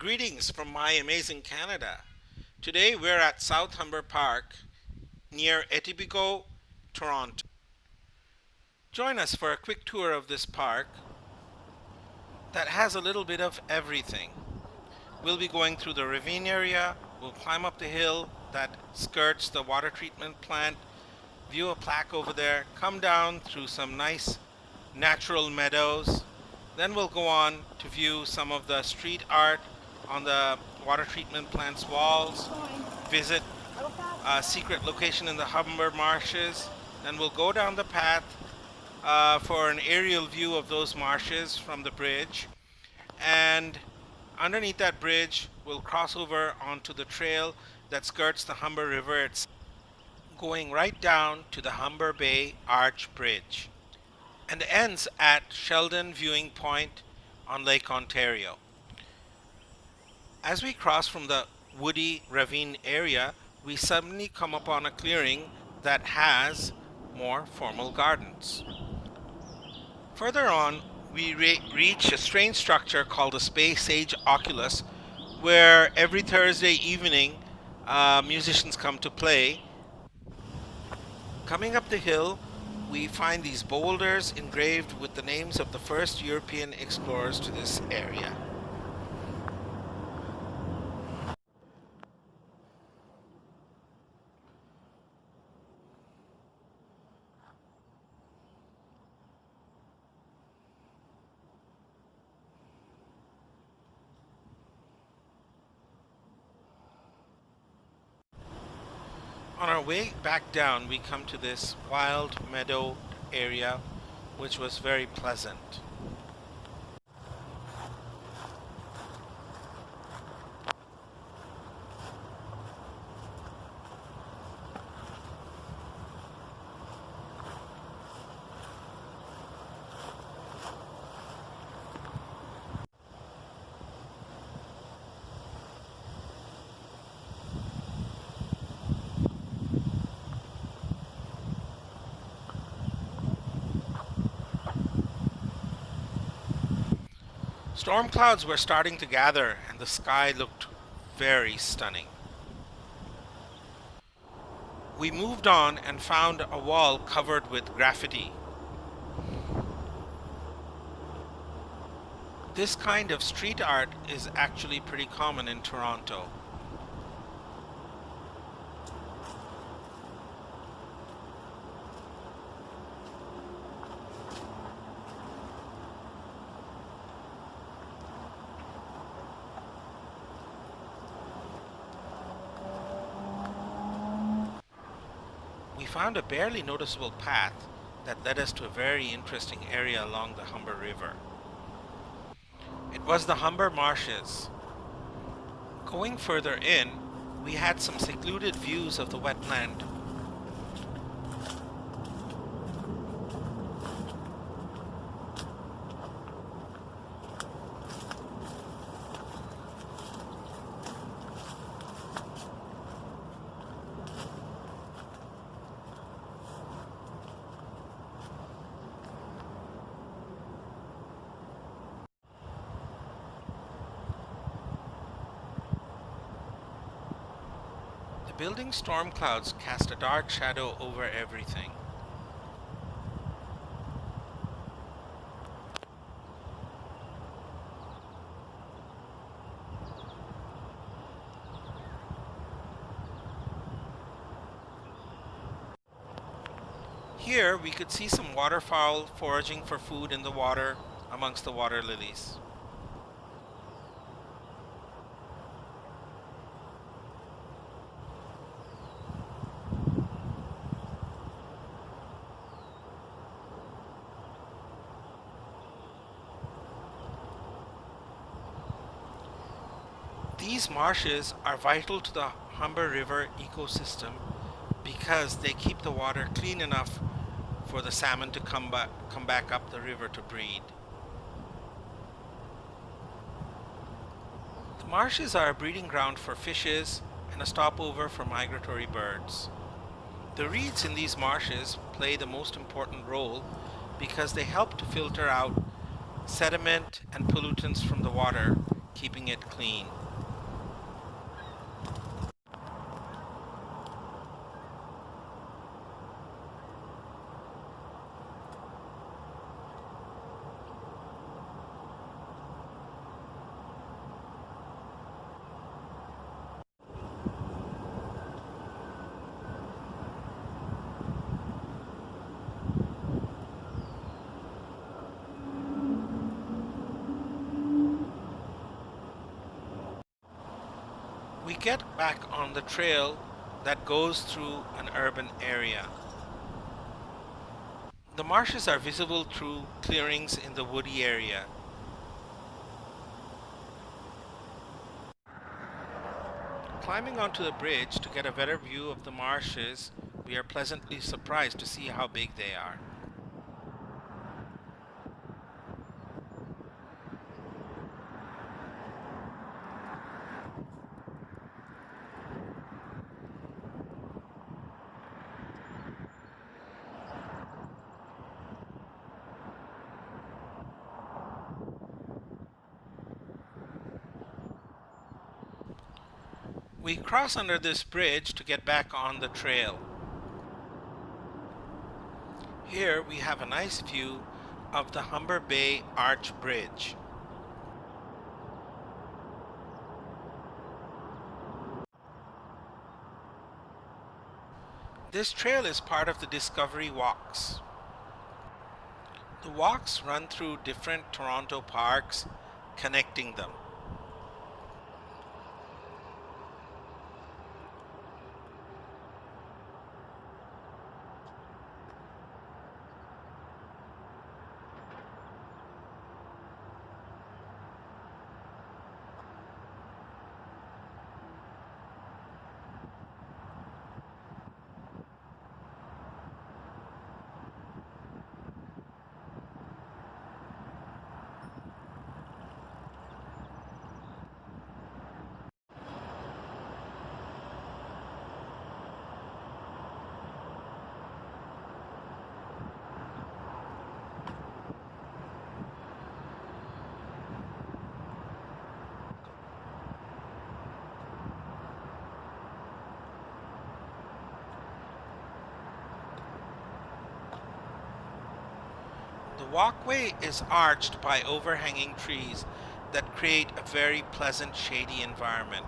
Greetings from my amazing Canada. Today we're at South Humber Park near Etobicoke, Toronto. Join us for a quick tour of this park that has a little bit of everything. We'll be going through the ravine area, we'll climb up the hill that skirts the water treatment plant, view a plaque over there, come down through some nice natural meadows. Then we'll go on to view some of the street art on the water treatment plant's walls, visit a secret location in the Humber Marshes. Then we'll go down the path for an aerial view of those marshes from the bridge. And underneath that bridge, we'll cross over onto the trail that skirts the Humber River itself, going right down to the Humber Bay Arch Bridge, and ends at Sheldon Viewing Point on Lake Ontario. As we cross from the woody ravine area, we suddenly come upon a clearing that has more formal gardens. Further on, we reach a strange structure called the Age Oculus, where every Thursday evening musicians come to play. Coming up the hill, we find these boulders engraved with the names of the first European explorers to this area. On our way back down, we come to this wild meadow area, which was very pleasant. Storm clouds were starting to gather and the sky looked very stunning. We moved on and found a wall covered with graffiti. This kind of street art is actually pretty common in Toronto. We found a barely noticeable path that led us to a very interesting area along the Humber River. It was the Humber Marshes. Going further in, we had some secluded views of the wetland. The building storm clouds cast a dark shadow over everything. Here we could see some waterfowl foraging for food in the water amongst the water lilies. These marshes are vital to the Humber River ecosystem because they keep the water clean enough for the salmon to come back up the river to breed. The marshes are a breeding ground for fishes and a stopover for migratory birds. The reeds in these marshes play the most important role because they help to filter out sediment and pollutants from the water, keeping it clean. We get back on the trail that goes through an urban area. The marshes are visible through clearings in the woody area. Climbing onto the bridge to get a better view of the marshes, we are pleasantly surprised to see how big they are. We cross under this bridge to get back on the trail. Here we have a nice view of the Humber Bay Arch Bridge. This trail is part of the Discovery Walks. The walks run through different Toronto parks, connecting them. The walkway is arched by overhanging trees that create a very pleasant shady environment.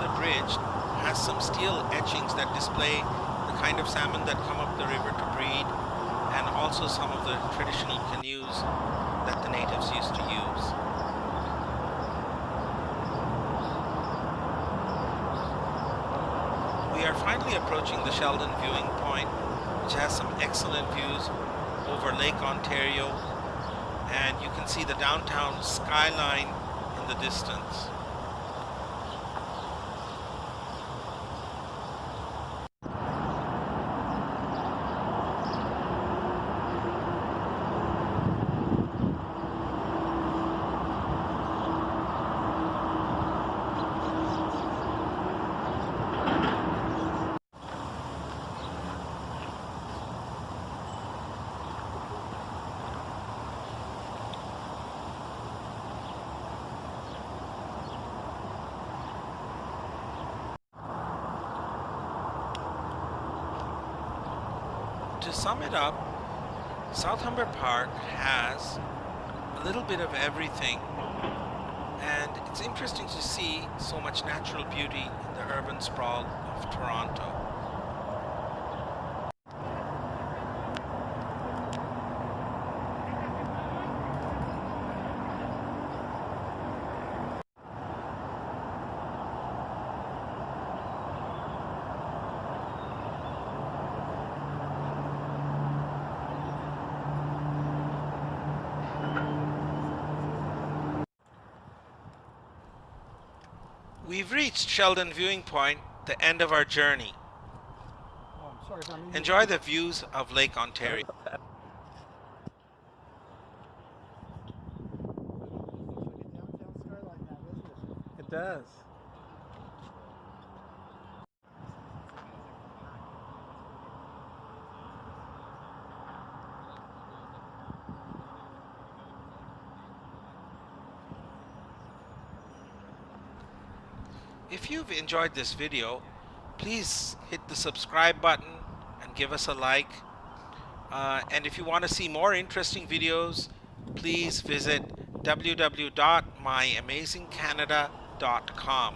the bridge has some steel etchings that display the kind of salmon that come up the river to breed, and also some of the traditional canoes that the natives used to use. We are finally approaching the Sheldon viewing point, which has some excellent views over Lake Ontario, and you can see the downtown skyline in the distance. To sum it up, South Humber Park has a little bit of everything, and it's interesting to see so much natural beauty in the urban sprawl of Toronto. We've reached Sheldon Viewing Point, the end of our journey. Enjoy the views of Lake Ontario. It does. If you've enjoyed this video, please hit the subscribe button and give us a like. And if you want to see more interesting videos, please visit www.myamazingcanada.com.